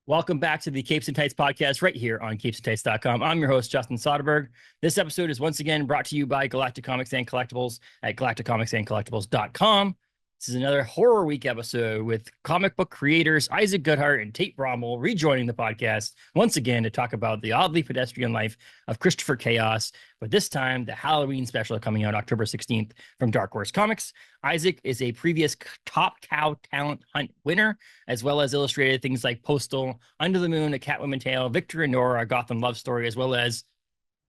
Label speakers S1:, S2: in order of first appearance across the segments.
S1: Welcome back to the Capes and Tights podcast right here on capesandtights.com. I'm your host, Justin Soderberg. This episode is once again brought to you by Galactic Comics and Collectibles at galacticcomicsandcollectibles.com. This is another Horror Week episode with comic book creators Isaac Goodhart and Tate Brombal rejoining the podcast once again to talk about the oddly pedestrian life of Christopher Chaos, but this time the Halloween special coming out October 16th from Dark Horse Comics. Isaac is a previous Top Cow Talent Hunt winner, as well as illustrated things like Postal, Under the Moon, A Catwoman Tale, Victor and Nora, A Gotham Love Story, as well as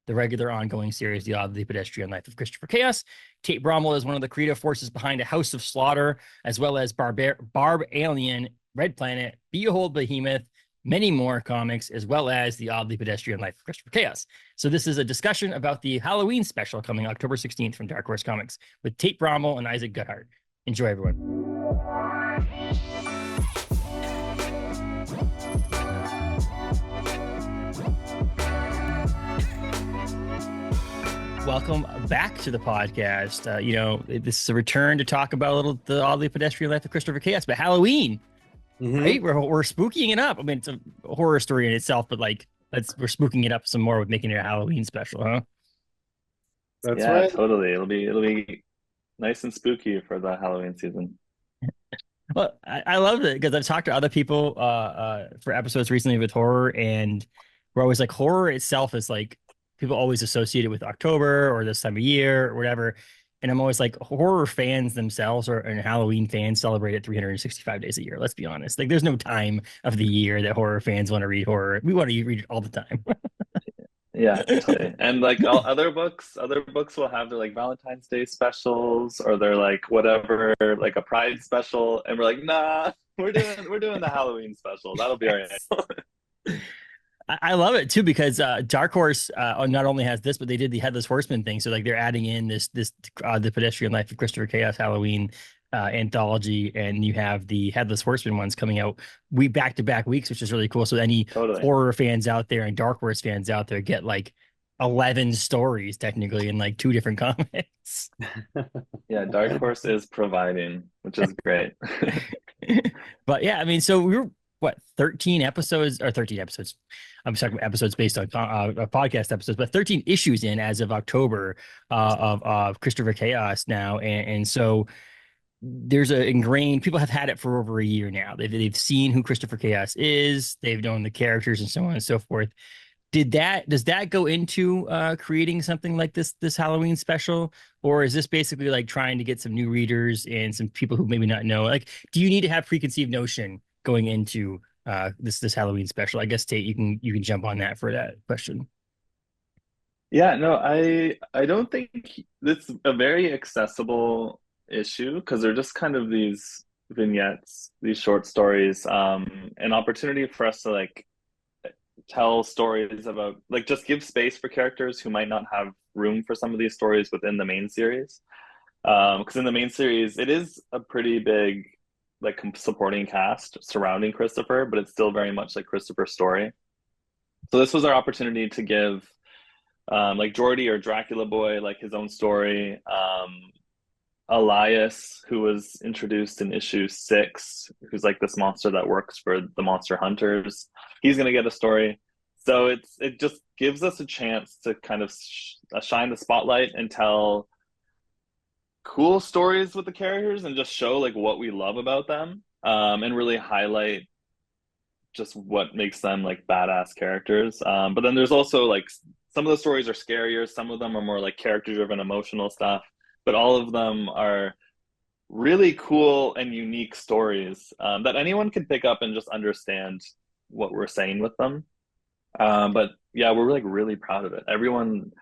S1: the regular ongoing series, The Oddly Pedestrian Life of Christopher Chaos. Tate Brombal is one of the creative forces behind A House of Slaughter, as well as Barbalien, Red Planet, Behold Behemoth, many more comics, as well as The Oddly Pedestrian Life of Christopher Chaos. So this is a discussion about the Halloween special coming October 16th from Dark Horse Comics with Tate Brombal and Isaac Goodhart. Enjoy, everyone. Welcome back to the podcast. This is a return to talk about a little the oddly pedestrian life of Christopher Chaos, but Halloween, right? We're spooking it up. I mean, it's a horror story in itself, but we're spooking it up some more with making it a Halloween special, huh?
S2: That's right. Totally. It'll be nice and spooky for the Halloween season.
S1: Well, I love it because I've talked to other people for episodes recently with horror, and we're always like horror itself is like people always associate it with October or this time of year or whatever. And I'm always like, horror fans themselves and Halloween fans celebrate it 365 days a year. Let's be honest. Like, there's no time of the year that horror fans want to read horror. We want to read it all the time.
S2: Yeah, totally. And like all other books will have their like Valentine's Day specials or they're like whatever, like a Pride special. And we're like, nah, we're doing the Halloween special. That'll be all right.
S1: I love it too because Dark Horse not only has this, but they did the Headless Horseman thing. So like they're adding in this the Pedestrian Life of Christopher Chaos Halloween anthology, and you have the Headless Horseman ones coming out back to back weeks, which is really cool. So any horror fans out there and Dark Horse fans out there get like 11 stories technically in like 2 different comics.
S2: Yeah, Dark Horse is providing, which is great.
S1: But yeah, I mean, so we were 13 episodes. I'm talking about episodes based on podcast episodes, but 13 issues in as of October of Christopher Chaos now, and so there's a ingrained people have had it for over a year now. They've seen who Christopher Chaos is. They've known the characters and so on and so forth. Does that go into creating something like this Halloween special, or is this basically like trying to get some new readers and some people who maybe not know? Like, do you need to have preconceived notion going into this Halloween special? I guess Tate, you can jump on that for that question.
S2: Yeah, no, I don't think it's a very accessible issue because they're just kind of these vignettes, these short stories, an opportunity for us to like tell stories about like just give space for characters who might not have room for some of these stories within the main series. Because in the main series, it is a pretty big like supporting cast surrounding Christopher, but it's still very much like Christopher's story. So this was our opportunity to give like Geordie or Dracula Boy like his own story. Elias, who was introduced in issue 6, who's like this monster that works for the Monster Hunters, he's going to get a story. So it just gives us a chance to kind of shine the spotlight and tell cool stories with the characters and just show like what we love about them, and really highlight just what makes them like badass characters. But then there's also like some of the stories are scarier, some of them are more like character driven emotional stuff, but all of them are really cool and unique stories that anyone can pick up and just understand what we're saying with them. But yeah, we're like really proud of it. Everyone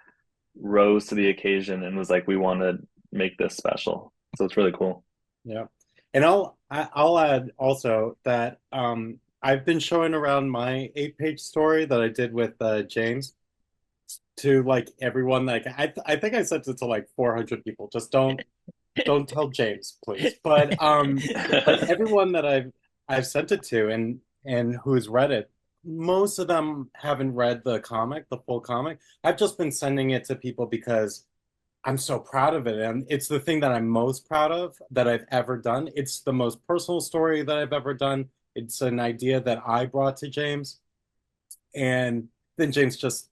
S2: rose to the occasion and was like, we want to make this special. So it's really cool.
S3: Yeah. And I'll add also that I've been showing around my 8-page story that I did with James to like everyone. Like I think I sent it to like 400 people. Just don't tell James, please. But like everyone that I've sent it to and who's read it, most of them haven't read the full comic. I've just been sending it to people because I'm so proud of it. And it's the thing that I'm most proud of that I've ever done. It's the most personal story that I've ever done. It's an idea that I brought to James, and then James just,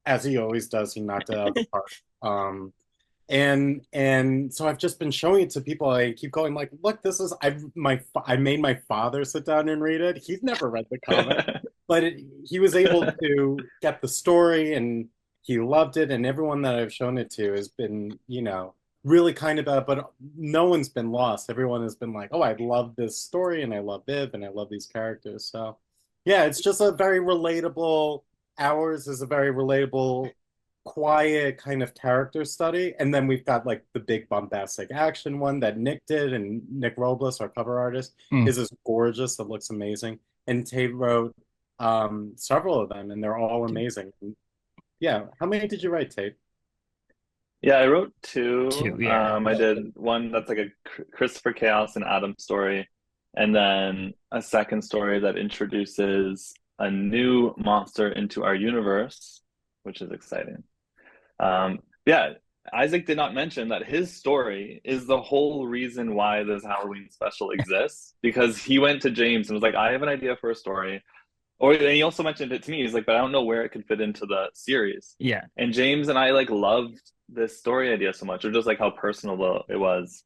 S3: as he always does, he knocked it out of the park. And so I've just been showing it to people. I keep going like, look, this is I made my father sit down and read it. He's never read the comic, but he was able to get the story, and he loved it. And everyone that I've shown it to has been, really kind about it, but no one's been lost. Everyone has been like, oh, I love this story, and I love Viv, and I love these characters. So yeah, it's just a very relatable. Ours is a very relatable, quiet kind of character study, and then we've got like the big bombastic action one that Nick did, and Nick Robles, our cover artist, his is gorgeous. It looks amazing, and Tate wrote several of them, and they're all amazing. Yeah, how many did you write, Tate?
S2: Yeah, I wrote two.
S1: Yeah.
S2: I did one that's like a Christopher Chaos and Adam story, and then a second story that introduces a new monster into our universe, which is exciting. Yeah, Isaac did not mention that his story is the whole reason why this Halloween special exists, because he went to James and was like, I have an idea for a story. And he also mentioned it to me. He's like, but I don't know where it could fit into the series.
S1: Yeah.
S2: And James and I like loved this story idea so much, or just like how personal it was.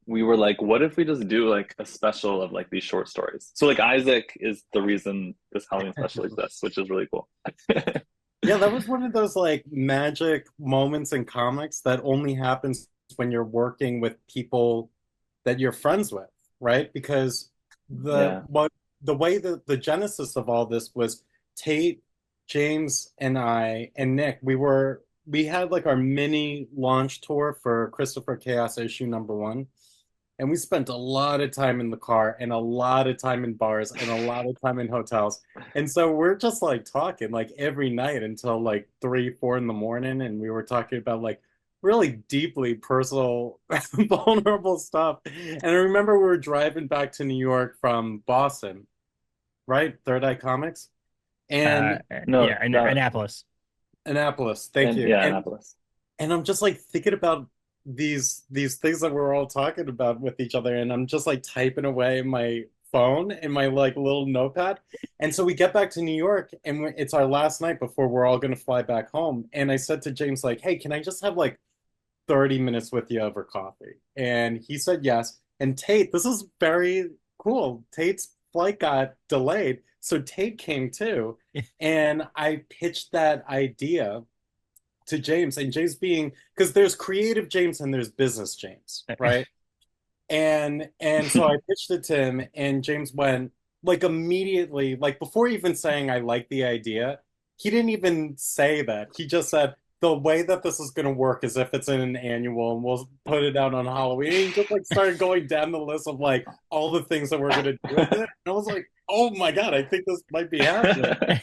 S2: We were like, what if we just do like a special of like these short stories? So like Isaac is the reason this Halloween special exists, which is really cool.
S3: Yeah, that was one of those like magic moments in comics that only happens when you're working with people that you're friends with, right? Because the way that the genesis of all this was Tate, James, and I and Nick, we had like our mini launch tour for Christopher Chaos issue #1. And we spent a lot of time in the car, and a lot of time in bars, and a lot of time in hotels. And so we're just like talking like every night until like 3, 4 in the morning. And we were talking about like really deeply personal, vulnerable stuff. And I remember we were driving back to New York from Boston, right? Third Eye Comics. And
S1: Annapolis.
S3: Annapolis, thank you.
S2: Yeah, Annapolis.
S3: And I'm just like thinking about these things that we're all talking about with each other, and I'm just like typing away in my phone in my like little notepad. And so we get back to New York, and it's our last night before we're all going to fly back home. And I said to James like, hey, can I just have like 30 minutes with you over coffee? And he said yes. And Tate, this is very cool, Tate's flight got delayed, so Tate came too. And I pitched that idea to James, and James being, because there's creative James and there's business James, right? and so I pitched it to him, and James went like immediately, like before even saying I like the idea, he didn't even say that. He just said the way that this is going to work is if it's in an annual, and we'll put it out on Halloween. And he just like started going down the list of like all the things that we're going to do with it. And I was like, oh my God, I think this might be happening.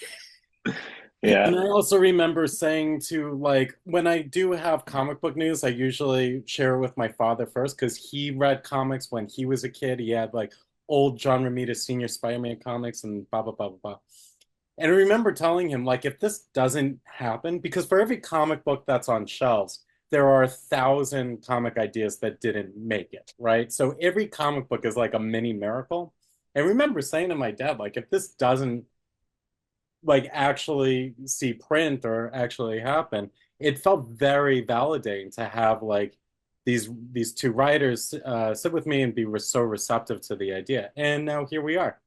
S2: Yeah.
S3: And I also remember saying to, like, when I do have comic book news, I usually share it with my father first, because he read comics when he was a kid. He had like old John Romita Sr. Spider-Man comics and blah, blah, blah, blah, blah. And I remember telling him, like, if this doesn't happen, because for every comic book that's on shelves, there are 1,000 comic ideas that didn't make it, right? So every comic book is like a mini miracle. And I remember saying to my dad, like, if this doesn't like actually see print or actually happen, it felt very validating to have like these two writers sit with me and be so receptive to the idea. And now here we are.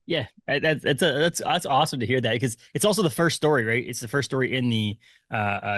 S1: Yeah, that's awesome to hear that, because it's also the first story, right? It's the first story in the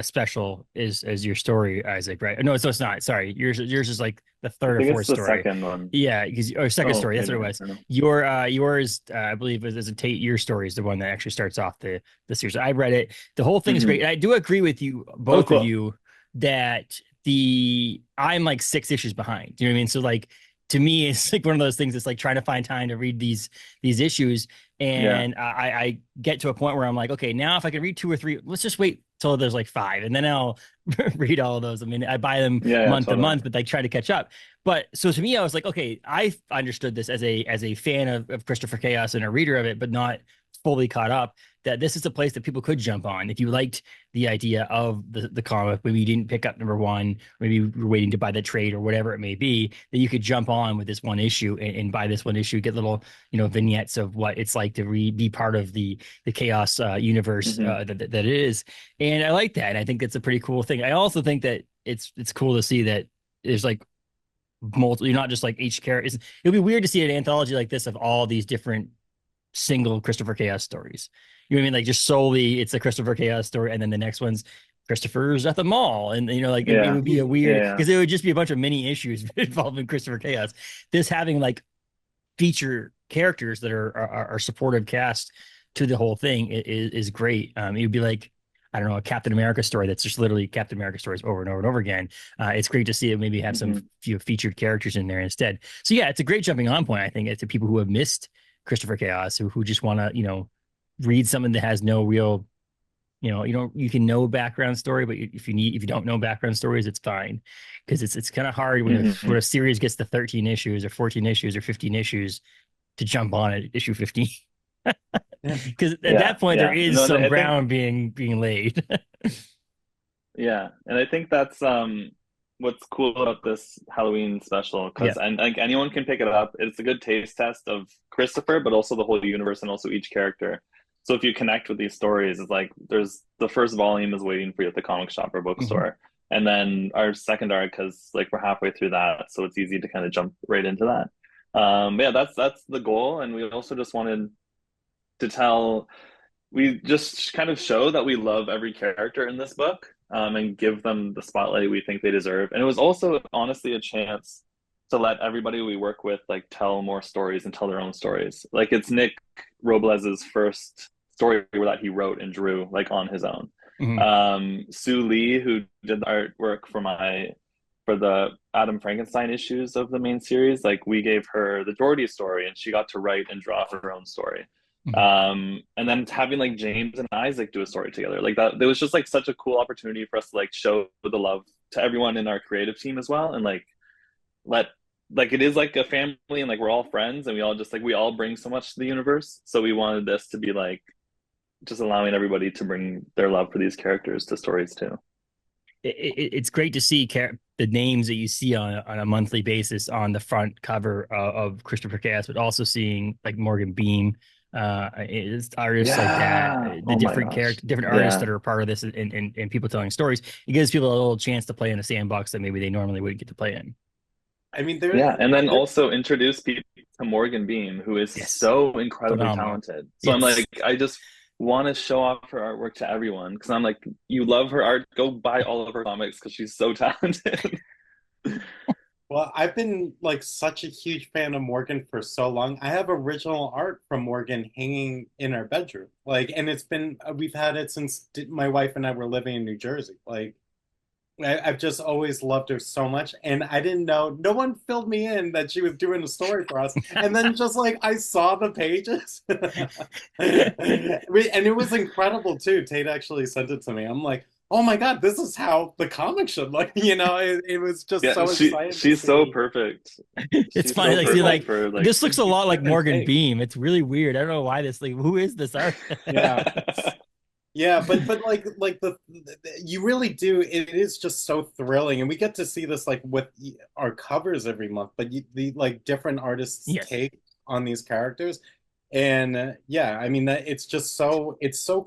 S1: special is your story, Isaac, right? No, so it's not. Sorry, yours is like the third or fourth story.
S2: Second one.
S1: Yeah, or second story. That's what it was. Yours, I believe, is a Tate. Your story is the one that actually starts off the series. I read it. The whole thing is great. And I do agree with you, both of you, that I'm like 6 issues behind. Do you know what I mean? So like, to me, it's like one of those things that's like trying to find time to read these issues. And I get to a point where I'm like, okay, now if I can read 2 or 3, let's just wait till there's like 5, and then I'll read all of those. I mean, I buy them month to month, but like try to catch up. But so to me, I was like, okay, I understood this as a fan of Christopher Chaos and a reader of it, but not fully caught up. that this is a place that people could jump on. If you liked the idea of the comic, maybe you didn't pick up number one, maybe you were waiting to buy the trade or whatever it may be, that you could jump on with this one issue and buy this one issue, get little, vignettes of what it's like to be part of the chaos universe that it is. And I like that. And I think that's a pretty cool thing. I also think that it's cool to see that there's like multiple, you're not just like each character. It'll be weird to see an anthology like this of all these different single Christopher Chaos stories. You know what I mean? Like just solely it's a Christopher Chaos story, and then the next one's Christopher's at the mall, and it would be a weird, because it would just be a bunch of mini issues involving Christopher Chaos. This having like feature characters that are supportive cast to the whole thing is great. It would be like, I don't know, a Captain America story that's just literally Captain America stories over and over and over again. It's great to see it maybe have some few featured characters in there instead. So yeah, it's a great jumping on point, I think, to people who have missed Christopher Chaos, who just want to, read something that has no real, you can know background story, but if you don't know background stories, it's fine, because it's kind of hard when a series gets to 13 issues or 14 issues or 15 issues to jump on at issue 15. Because at that point there is some ground being laid.
S2: Yeah, and I think that's what's cool about this Halloween special, because and like anyone can pick it up. It's a good taste test of Christopher, but also the whole universe and also each character. So if you connect with these stories, it's like there's the first volume is waiting for you at the comic shop or bookstore, and then our second arc, because like we're halfway through that, so it's easy to kind of jump right into that. Yeah, that's the goal, and we also just wanted to we just kind of show that we love every character in this book, and give them the spotlight we think they deserve. And it was also honestly a chance to let everybody we work with like tell more stories and tell their own stories. Like it's Nick Robles's first story that he wrote and drew like on his own. Sue Lee, who did the artwork for the Adam Frankenstein issues of the main series, like we gave her the Geordie story and she got to write and draw her own story. And then having like James and Isaac do a story together, like that, there was just like such a cool opportunity for us to like show the love to everyone in our creative team as well, and like it is like a family, and like we're all friends, and we all just like we all bring so much to the universe. So we wanted this to be like just allowing everybody to bring their love for these characters to stories too.
S1: It's great to see the names that you see on a monthly basis on the front cover of Christopher Chaos, but also seeing like Morgan Beam, it's artists like that, the different artists that are a part of this, and people telling stories. It gives people a little chance to play in a sandbox that maybe they normally wouldn't get to play in.
S3: I mean,
S2: and then also introduce people to Morgan Beam, who is so incredibly talented. So I'm like, I just want to show off her artwork to everyone, because I'm like, you love her art, go buy all of her comics because she's so talented.
S3: Well, I've been like such a huge fan of Morgan for so long. I have original art from Morgan hanging in our bedroom. Like, and we've had it since my wife and I were living in New Jersey. Like, I've just always loved her so much. And I didn't know, no one filled me in that she was doing a story for us. And then just like, I saw the pages. And it was incredible too. Tate actually sent it to me. I'm like, oh my God, this is how the comic should look. It was just so exciting.
S2: She's so perfect.
S1: It's funny, this looks a lot like Morgan Beam. It's really weird. I don't know why who is this art?
S3: Yeah, but like you really do. It is just so thrilling, and we get to see this like with our covers every month. But the like different artists take on these characters, and I mean that it's so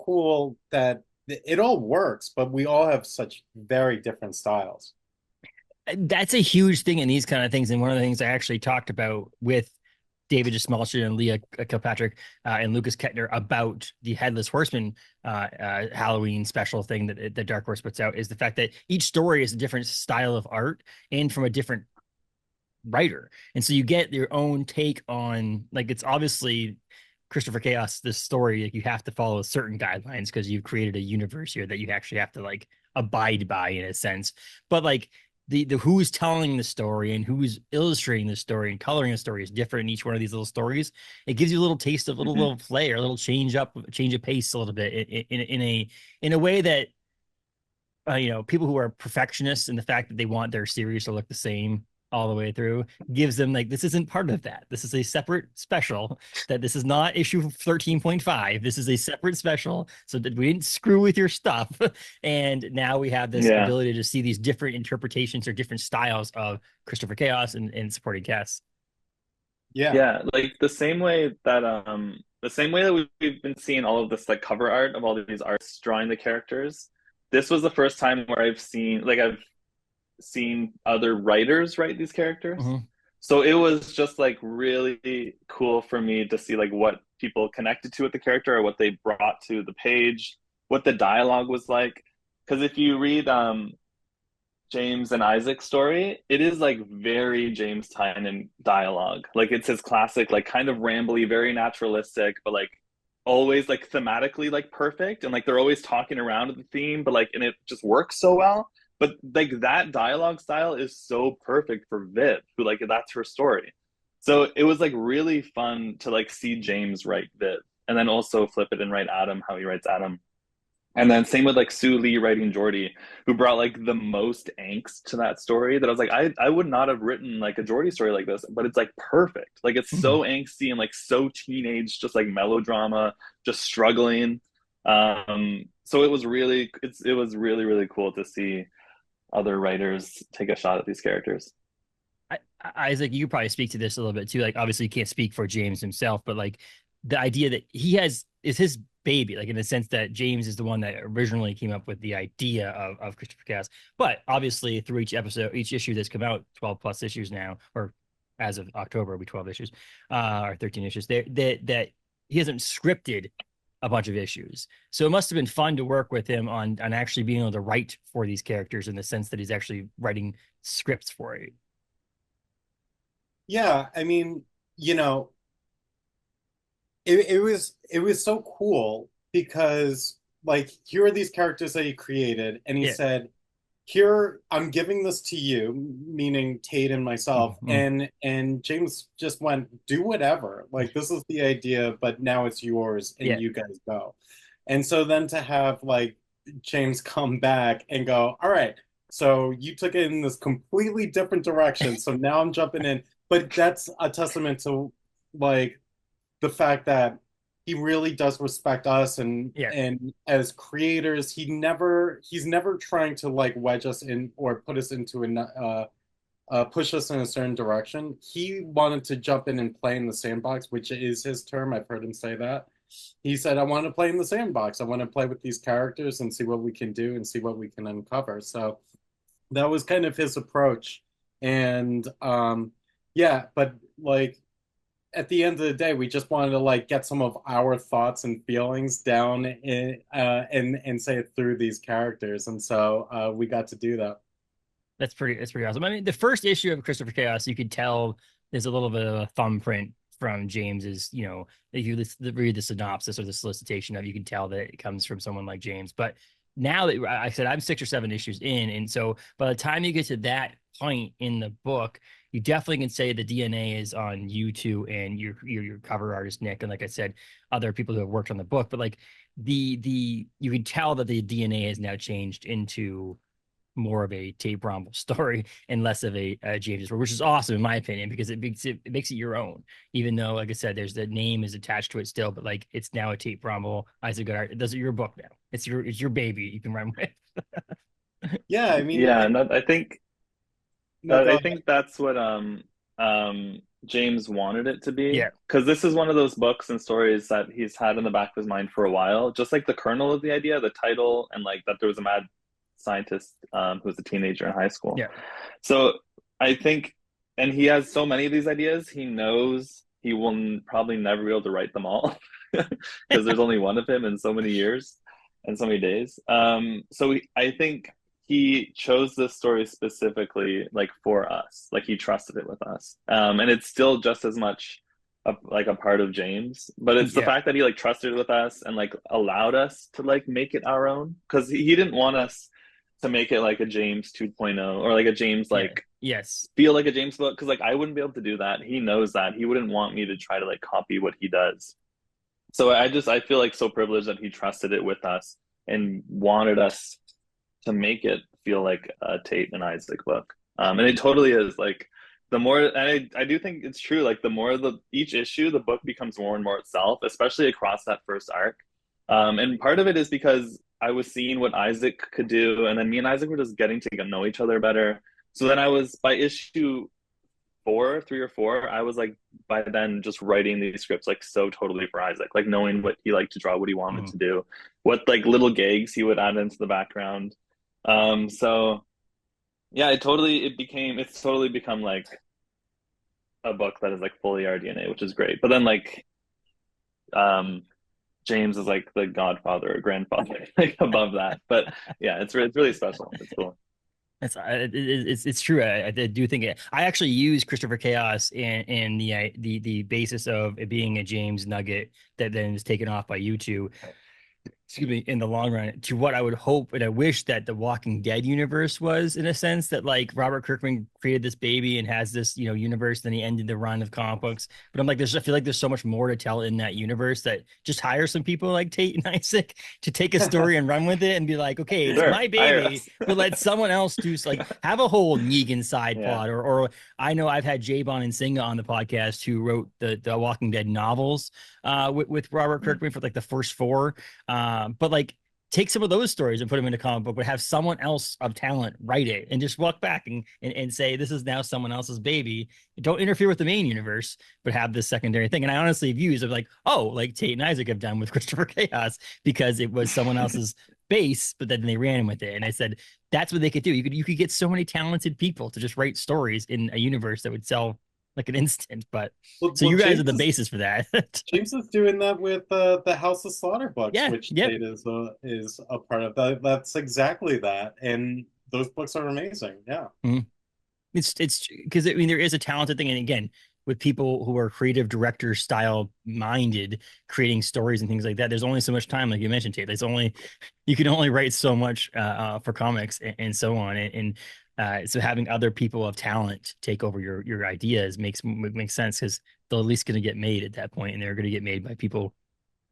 S3: cool that it all works, but we all have such very different styles.
S1: That's a huge thing in these kind of things, and one of the things I actually talked about with David Jasmalchian and Leah Kilpatrick and Lucas Kettner about the Headless Horseman Halloween special thing that Dark Horse puts out is the fact that each story is a different style of art and from a different writer. And so you get your own take on, like, it's obviously Christopher Chaos, this story, like you have to follow certain guidelines because you've created a universe here that you actually have to like abide by in a sense. But like the who's telling the story and who's illustrating the story and coloring the story is different in each one of these little stories. It gives you a little taste of little flair, a little change of pace a little bit in a way that people who are perfectionists and the fact that they want their series to look the same all the way through, gives them like, this isn't part of that. This is a separate special, that this is not issue 13.5. This is a separate special, so that we didn't screw with your stuff. And now we have this ability to see these different interpretations or different styles of Christopher Chaos and supporting casts.
S2: Yeah, like the same way that we've been seeing all of this like cover art of all these artists drawing the characters. This was the first time where I've seen other writers write these characters. So it was just like really cool for me to see like what people connected to with the character, or what they brought to the page, what the dialogue was like. Because if you read James and Isaac's story, it is like very James Tynion dialogue. Like it's his classic, like kind of rambly, very naturalistic, but like always like thematically like perfect. And like they're always talking around the theme, but like, and it just works so well. But like that dialogue style is so perfect for Viv, who like that's her story. So it was like really fun to like see James write Viv, and then also flip it and write Adam how he writes Adam. And then same with like Sue Lee writing Geordie, who brought like the most angst to that story that I was like, I would not have written like a Geordie story like this, but it's like perfect. Like it's so angsty and like so teenage, just like melodrama, just struggling. So it was really really cool to see other writers take a shot at these characters.
S1: Isaac, you probably speak to this a little bit too. Like, obviously, you can't speak for James himself, but like the idea that he has is his baby, like in the sense that James is the one that originally came up with the idea of Christopher Cass. But obviously, through each episode, each issue that's come out, 12 plus issues now, or as of October, it'll be 12 issues, or 13 issues. That he hasn't scripted a bunch of issues. So it must have been fun to work with him on actually being able to write for these characters, in the sense that he's actually writing scripts for it.
S3: Yeah, I mean, you know, it was so cool because like here are these characters that he created, and he said, here, I'm giving this to you, meaning Tate and myself. And James just went, do whatever. Like, this is the idea, but now it's yours, and you guys go. And so then to have like James come back and go, all right, so you took it in this completely different direction. So now I'm jumping in. But that's a testament to like the fact that he really does respect us, and as creators, he's never trying to like wedge us in or put us into push us in a certain direction. He wanted to jump in and play in the sandbox, which is his term. I've heard him say that. He said, I want to play in the sandbox. I want to play with these characters and see what we can do and see what we can uncover. So that was kind of his approach. And but like at the end of the day, we just wanted to like get some of our thoughts and feelings down and say it through these characters. And so we got to do that.
S1: That's pretty awesome. I mean, the first issue of Christopher Chaos, you could tell there's a little bit of a thumbprint from James's, you know, if you read the synopsis or the solicitation of, you can tell that it comes from someone like James. But now that I said I'm 6 or 7 issues in, and so by the time you get to that point in the book, you definitely can say the DNA is on you two and your cover artist Nick, and like I said, other people who have worked on the book. But like the you can tell that the DNA has now changed into more of a Tate Brombal story and less of a James story, which is awesome in my opinion, because it makes it your own. Even though, like I said, there's the name is attached to it still, but like it's now a Tate Brombal, Isaac Goodhart. Those are your book now. It's your baby. You can run with.
S3: Yeah, I mean,
S2: and I think that's what James wanted it to be.
S1: Yeah,
S2: because this is one of those books and stories that he's had in the back of his mind for a while. Just like the kernel of the idea, the title, and like that there was a mad scientist who was a teenager in high school.
S1: Yeah.
S2: So I think, and he has so many of these ideas, he knows he will probably never be able to write them all because there's only one of him in so many years and so many days. I think he chose this story specifically like for us, like he trusted it with us. And it's still just as much like a part of James, but it's the fact that he like trusted it with us and like allowed us to like make it our own, because he didn't want us to make it like a James 2.0 or like a James like feel like a James book, because like I wouldn't be able to do that. He knows that. He wouldn't want me to try to like copy what he does. So I feel like so privileged that he trusted it with us and wanted us to make it feel like a Tate and Isaac book. And it totally is. Like the more, and I do think it's true, like the more each issue, the book becomes more and more itself, especially across that first arc. And part of it is because I was seeing what Isaac could do, and then me and Isaac were just getting to know each other better. So then I was, by issue 3 or 4, I was like, by then just writing these scripts like so totally for Isaac, like knowing what he liked to draw, what he wanted to do, what like little gags he would add into the background. So yeah, it's totally become like a book that is like fully our DNA, which is great. But then like James is like the godfather or grandfather like above that. But yeah, it's really special. It's cool.
S1: It's true. I do think I actually use Christopher Chaos and the basis of it being a James nugget that then is taken off by you two, excuse me, in the long run, to what I would hope and I wish that the Walking Dead universe was, in a sense, that like Robert Kirkman created this baby and has this, universe, then he ended the run of comic books. But I'm like, I feel like there's so much more to tell in that universe, that just hire some people like Tate and Isaac to take a story and run with it and be like, okay, it's my baby, but let someone else do, like, have a whole Negan side plot. Or I know I've had Jabon and Singa on the podcast who wrote the Walking Dead novels with Robert Kirkman for like the first 4. But like, take some of those stories and put them in a comic book, but have someone else of talent write it and just walk back and say, this is now someone else's baby. Don't interfere with the main universe, but have this secondary thing. And I honestly views of like, oh, like Tate and Isaac have done with Christopher Chaos, because it was someone else's base, but then they ran with it. And I said, that's what they could do. You could get so many talented people to just write stories in a universe that would sell like an instant. But so you guys James are the basis for that.
S3: James is doing that with the House of Slaughter books, which Tate is a part of that. That's exactly that, and those books are amazing. Yeah,
S1: it's because I mean there is a talented thing, and again, with people who are creative director style minded, creating stories and things like that, there's only so much time, like you mentioned, Tate. You can only write so much for comics and so on, and so having other people of talent take over your ideas makes sense, because they're at least going to get made at that point, and they're going to get made by people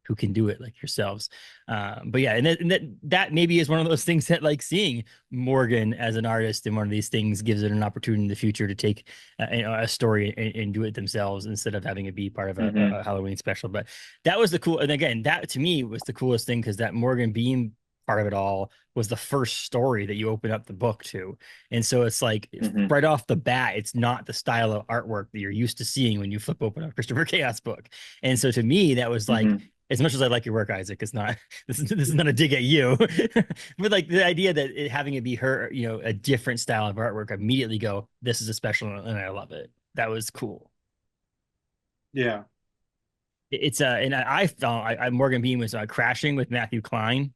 S1: who can do it like yourselves. But yeah, and that maybe is one of those things that, like, seeing Morgan as an artist in one of these things gives it an opportunity in the future to take a story and do it themselves, instead of having it be part of a Halloween special. But that was the cool, and again, that to me was the coolest thing, because that Morgan being part of it all was the first story that you open up the book to. And so it's like right off the bat, it's not the style of artwork that you're used to seeing when you flip open a Christopher Chaos book. And so to me, that was like, as much as I like your work, Isaac, it's not, this is not a dig at you, but like the idea that having it be her, a different style of artwork, immediately go, this is a special, and I love it. That was cool.
S3: Yeah.
S1: It's and I thought Morgan Bean was Crashing with Matthew Klein.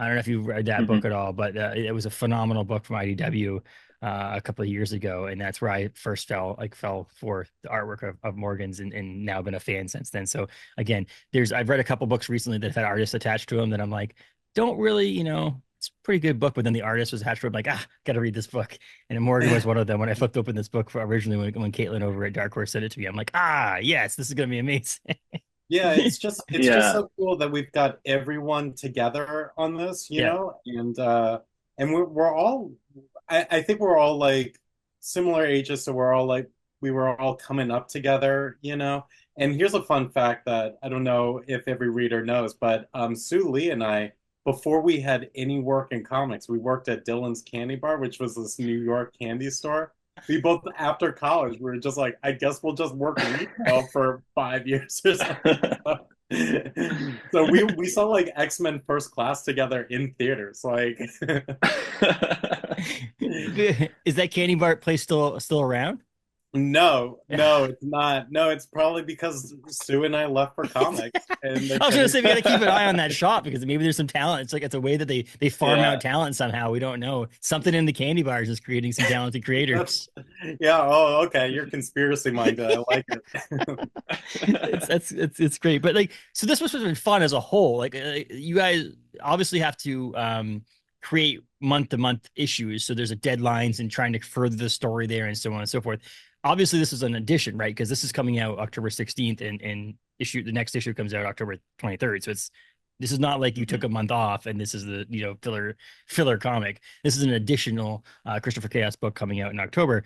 S1: I don't know if you read that book at all, but it was a phenomenal book from IDW a couple of years ago, and that's where I first fell for the artwork of Morgan's, and now been a fan since then. So again, I've read a couple books recently that had artists attached to them that I'm like, don't really, it's a pretty good book, but then the artist was attached to it. I'm like, gotta read this book. And Morgan was one of them. When I flipped open this book originally, when Caitlin over at Dark Horse sent it to me, I'm like, yes, this is gonna be amazing.
S3: Yeah, it's just so cool that we've got everyone together on this, you know, and we're all, I think we're all like similar ages, so we're all like, we were all coming up together, And here's a fun fact that I don't know if every reader knows, but Sue Lee and I, before we had any work in comics, we worked at Dylan's Candy Bar, which was this New York candy store. We both, after college, we were just like, I guess we'll just work retail for 5 years or something. So we saw like X-Men First Class together in theaters. Like,
S1: is that candy bar place still around?
S3: No, it's not. No, it's probably because Sue and I left for comics. And
S1: I was going to say, we got to keep an eye on that shop, because maybe there's some talent. It's like, it's a way that they farm out talent somehow. We don't know. Something in the candy bar is just creating some talented creators.
S3: Oh, okay. You're conspiracy minded. I like
S1: it. It's great. But like, so this must have been fun as a whole. Like, you guys obviously have to create month-to-month issues. So there's deadlines and trying to further the story there and so on and so forth. Obviously, this is an addition, right? Because this is coming out October 16th, and the next issue comes out October 23rd. So this is not like you took a month off and this is the filler comic. This is an additional Christopher Chaos book coming out in October.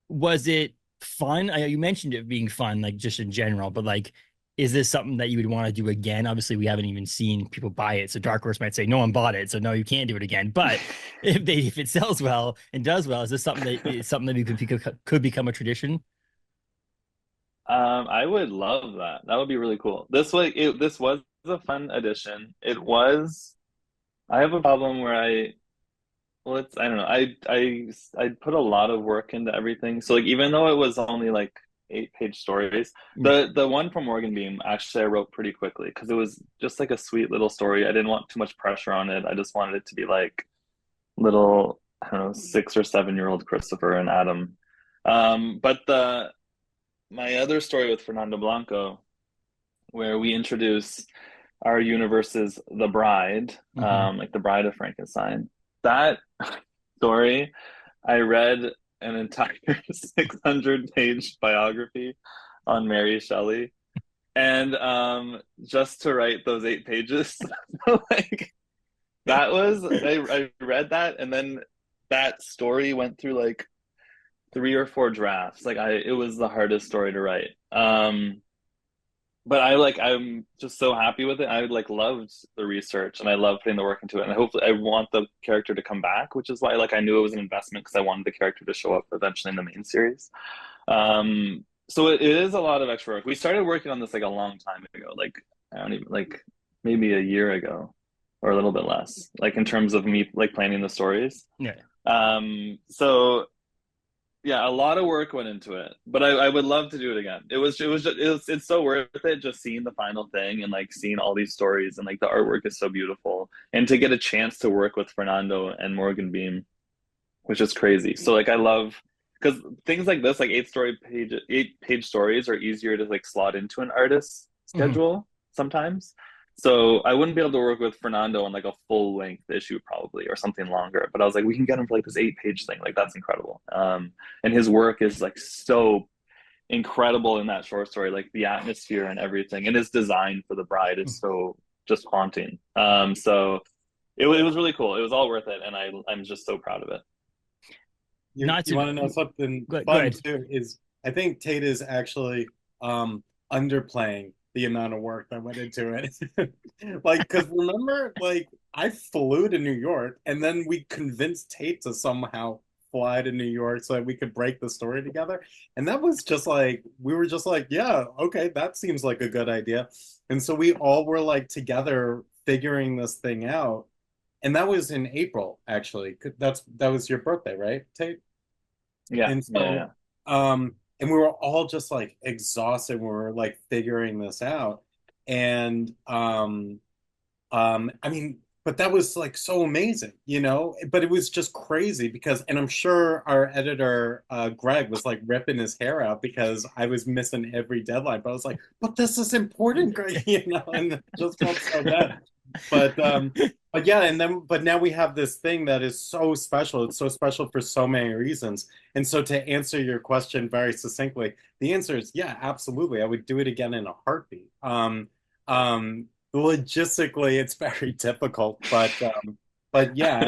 S1: Was it fun? You mentioned it being fun, like just in general, but like, is this something that you would want to do again? Obviously, we haven't even seen people buy it, so Dark Horse might say no one bought it, so no, you can't do it again. But if it sells well and does well, is this something that you could become a tradition?
S2: I would love that. That would be really cool. This was a fun addition. It was. I have a problem where I don't know. I put a lot of work into everything. So like even though it was only like 8-page stories, the one from Morgan Beam actually I wrote pretty quickly because it was just like a sweet little story. I didn't want too much pressure on it. I just wanted it to be like little, I don't know, 6 or 7 year old Christopher and Adam. But the my other story with Fernando Blanco, where we introduce our universe's The Bride, like The Bride of Frankenstein. That story, I read an entire 600-page biography on Mary Shelley, and just to write those 8 pages, like that was I read that, and then that story went through like 3 or 4 drafts. Like it was the hardest story to write. But I'm just so happy with it. I like loved the research and I love putting the work into it. And hopefully I want the character to come back, which is why like I knew it was an investment because I wanted the character to show up eventually in the main series. So it is a lot of extra work. We started working on this like a long time ago, like I don't even like maybe a year ago or a little bit less, like in terms of me like planning the stories.
S1: Yeah.
S2: So yeah, a lot of work went into it, but I would love to do it again. It's so worth it just seeing the final thing and like seeing all these stories and like the artwork is so beautiful and to get a chance to work with Fernando and Morgan Beam, which is crazy. So like I love because things like this, like 8-page stories are easier to like slot into an artist's schedule sometimes. So I wouldn't be able to work with Fernando on like a full length issue probably or something longer. But I was like, we can get him for like this 8-page thing. Like that's incredible. And his work is like so incredible in that short story, like the atmosphere and everything. And his design for the bride is so just haunting. So it was really cool. It was all worth it. And I'm just so proud of it.
S3: You want to know something fun too? Is I think Tate is actually underplaying the amount of work that went into it. Like, because remember, like I flew to New York and then we convinced Tate to somehow fly to New York so that we could break the story together. And that was just like, we were just like, yeah, okay, that seems like a good idea. And so we all were like together figuring this thing out. And that was in April, actually. That was your birthday, right, Tate?
S2: Yeah.
S3: And so, and we were all just like exhausted. We were like figuring this out. And I mean, but that was like so amazing, you know? But it was just crazy because, and I'm sure our editor, Greg, was like ripping his hair out because I was missing every deadline. But I was like, but this is important, Greg, you know? And it just felt so bad. But yeah, but now we have this thing that is so special. It's so special for so many reasons. And so to answer your question very succinctly, the answer is yeah, absolutely. I would do it again in a heartbeat. Logistically, it's very difficult, but yeah,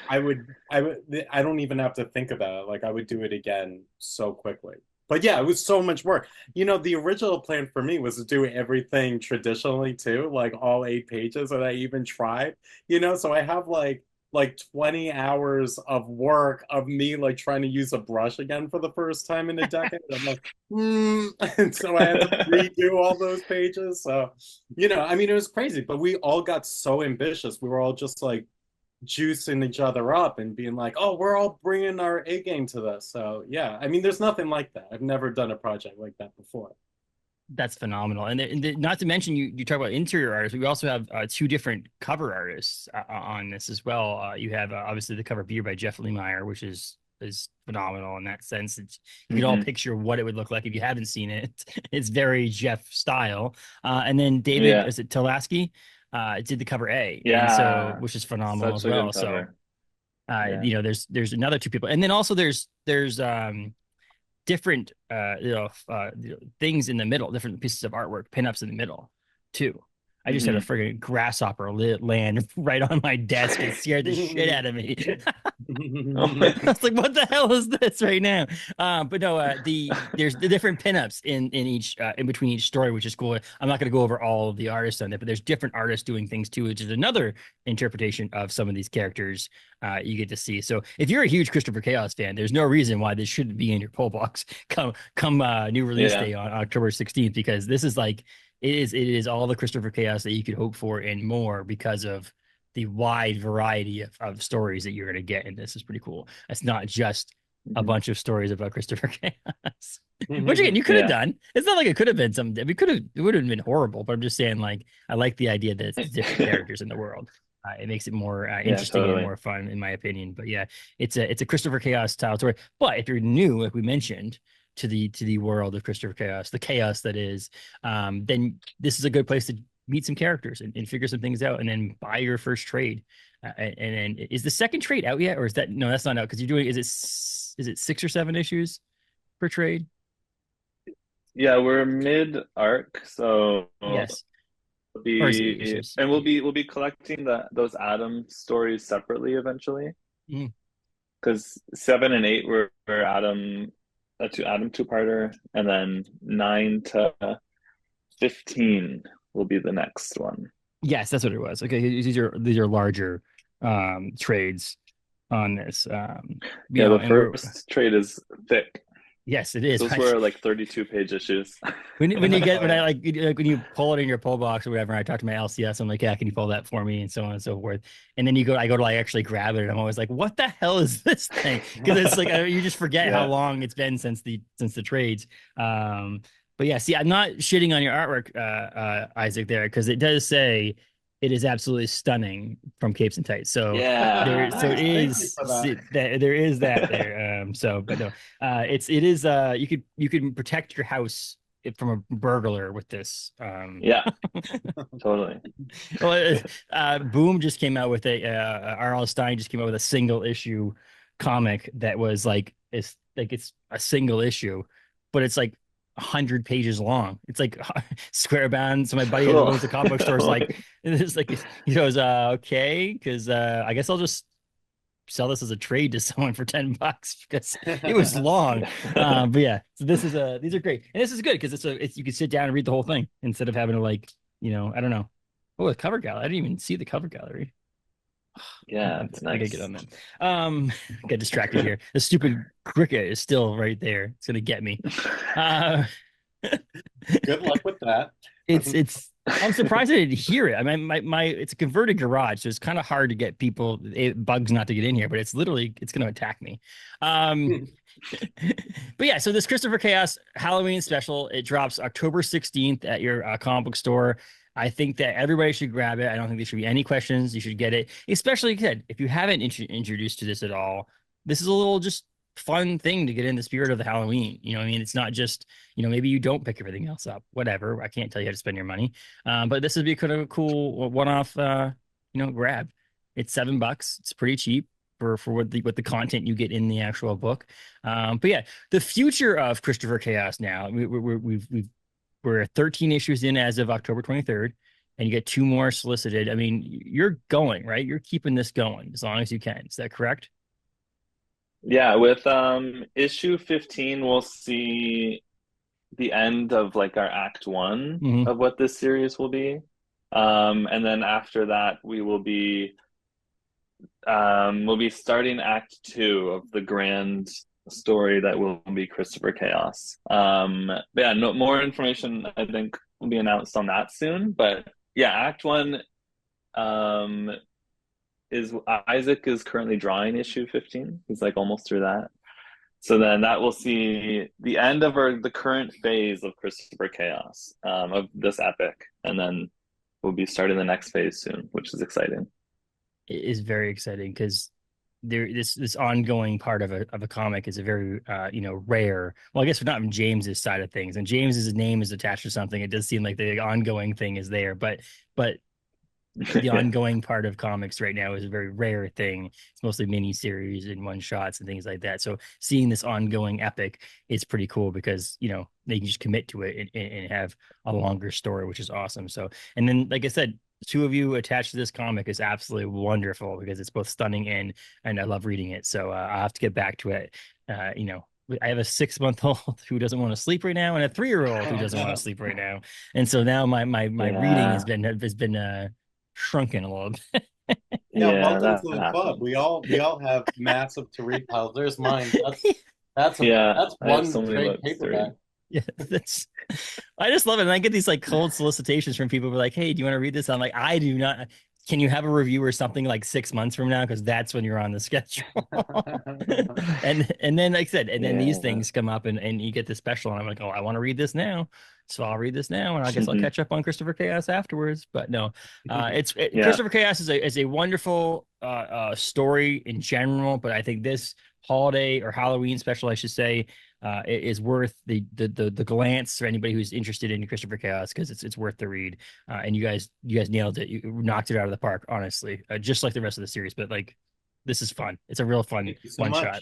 S3: I mean, I don't even have to think about it. Like I would do it again so quickly. But yeah, it was so much work. You know, the original plan for me was to do everything traditionally too, like all 8 pages, and I even tried, you know, so I have like 20 hours of work of me like trying to use a brush again for the first time in a decade. I'm like, and so I had to redo all those pages. So, you know, I mean, it was crazy, but we all got so ambitious. We were all just like juicing each other up and being like, oh, we're all bringing our A game to this. So yeah, I mean, there's nothing like that. I've never done a project like that before.
S1: That's phenomenal. And not to mention, you talk about interior artists. We also have 2 different cover artists on this as well. You have obviously the cover beer by Jeff Lemire, which is phenomenal in that sense. You can all picture what it would look like if you haven't seen it. It's very Jeff style. And then David, is it Tulaski? Did the cover A, and so which is phenomenal as well. So, you know, there's another 2 people, and then also there's different things in the middle, different pieces of artwork, pinups in the middle too. I just had a friggin' grasshopper land right on my desk and scared the shit out of me. I was like, "What the hell is this right now?" But no, there's the different pinups in each in between each story, which is cool. I'm not going to go over all of the artists on it, but there's different artists doing things too, which is another interpretation of some of these characters you get to see. So if you're a huge Christopher Chaos fan, there's no reason why this shouldn't be in your pull box come new release day on October 16th, because this is like it is all the Christopher Chaos that you could hope for and more because of the wide variety of stories that you're going to get. And this is pretty cool. It's not just a bunch of stories about Christopher Chaos, which again, you could have done. It's not like it could have been something. It would have been horrible, but I'm just saying, like, I like the idea that it's different characters in the world. It makes it more interesting and more fun, in my opinion. But yeah, it's a Christopher Chaos style story. But if you're new, like we mentioned, to the world of Christopher Chaos, the chaos that is, then this is a good place to meet some characters and figure some things out, and then buy your first trade. And then is the second trade out yet, or is that no? That's not out because you're doing. Is it 6 or 7 issues per trade?
S2: Yeah, we're mid arc, so
S1: yes.
S2: We'll be collecting those Adam stories separately eventually. Because 7 and 8 were Adam two-parter, and then 9 to 15 will be the next one.
S1: Yes, that's what it was. Okay, these are larger trades on this.
S2: The first trade is thick.
S1: Yes, it is.
S2: Those were like 32-page issues.
S1: when you pull it in your pull box or whatever, I talk to my LCS. I'm like, yeah, can you pull that for me, and so on and so forth. And then I go to like actually grab it, and I'm always like, what the hell is this thing? Because it's like you just forget how long it's been since the trades. But yeah, see, I'm not shitting on your artwork, Isaac, there, because it does say it is absolutely stunning from Capes and Tights. So there is that there. But no, it is you can protect your house from a burglar with this.
S2: Totally.
S1: Well, Boom just came out with R.L. Stine just came out with a single issue comic that was it's a single issue, but it's like 100 pages long. It's like square bound. So my buddy who owns the comic book store is like, it's like, he goes, okay, because I guess I'll just sell this as a trade to someone for $10 because it was long. But yeah, so these are great, and this is good because it's you can sit down and read the whole thing instead of having to I don't know. Oh, the cover gallery. I didn't even see the cover gallery.
S2: Yeah, it's nice.
S1: I gotta get on that. Get distracted here. The stupid cricket is still right there. It's gonna get me.
S3: Good luck with that.
S1: It's. I'm surprised I didn't hear it. I mean, my it's a converted garage, so it's kind of hard to get bugs not to get in here. But it's gonna attack me. But yeah, so this Christopher Chaos Halloween special, it drops October 16th at your comic book store. I think that everybody should grab it. I don't think there should be any questions. You should get it, especially if you haven't introduced to this at all. This is a little just fun thing to get in the spirit of the Halloween. You know what I mean? It's not just, maybe you don't pick everything else up, whatever. I can't tell you how to spend your money. But this would be kind of a cool one-off, grab. It's $7. It's pretty cheap for what the content you get in the actual book. But yeah, the future of Christopher Chaos now, we're 13 issues in as of October 23rd, and you get 2 more solicited. I mean, you're going, right? You're keeping this going as long as you can. Is that correct?
S2: Yeah, with issue 15, we'll see the end of like our act 1 of what this series will be. And then after that, we'll be starting act 2 of the grand story that will be Christopher Chaos. But yeah, no more information I think will be announced on that soon. But yeah, act 1 is Isaac is currently drawing issue 15. He's like almost through that. So then that will see the end of the current phase of Christopher Chaos, of this epic, and then we'll be starting the next phase soon, which is exciting.
S1: It is very exciting because this ongoing part of a comic is a very rare. Well, I guess not from James's side of things, and James's name is attached to something. It does seem like the ongoing thing is there, but the ongoing part of comics right now is a very rare thing. It's mostly mini series and one shots and things like that. So seeing this ongoing epic is pretty cool because, you know, they can just commit to it and have a longer story, which is awesome. So, and then, like I said, two of you attached to this comic is absolutely wonderful because it's both stunning and I love reading it. So I'll have to get back to it. You know, I have a 6-month-old who doesn't want to sleep right now and a 3-year-old who doesn't want to sleep right now. And so now my reading has been shrunken a little bit.
S3: Welcome to the club. We all have massive to read piles. There's mine. That's one straight paperback.
S1: Yeah, I just love it. And I get these like cold solicitations from people who are like, hey, do you want to read this? I'm like, I do not. Can you have a review or something like 6 months from now? Because that's when you're on the schedule. and then, like I said, and then these things come up and you get the special. And I'm like, oh, I want to read this now. So I'll read this now. And I guess I'll catch up on Christopher Chaos afterwards. But no, Christopher Chaos is a wonderful story in general. But I think this holiday or Halloween special, I should say, is worth the glance for anybody who's interested in Christopher Chaos because it's worth the read. And you guys nailed it. You knocked it out of the park, honestly, just like the rest of the series. But like, this is fun. It's a real fun one shot.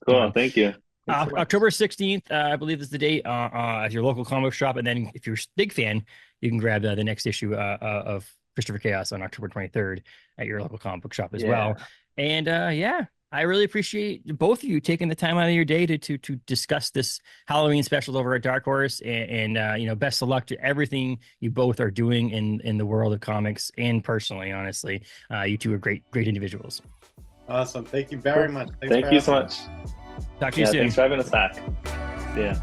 S2: Cool. Thank you.
S1: October 16th, I believe is the date at your local comic shop. And then if you're a big fan, you can grab the next issue of Christopher Chaos on October 23rd at your local comic book shop as well. And I really appreciate both of you taking the time out of your day to discuss this Halloween special over at Dark Horse, and you know, best of luck to everything you both are doing in the world of comics and personally. Honestly, you two are great individuals.
S3: Awesome, thank you very much.
S2: Thank you so much.
S1: Talk to you soon.
S2: Thanks for having us back. Yeah.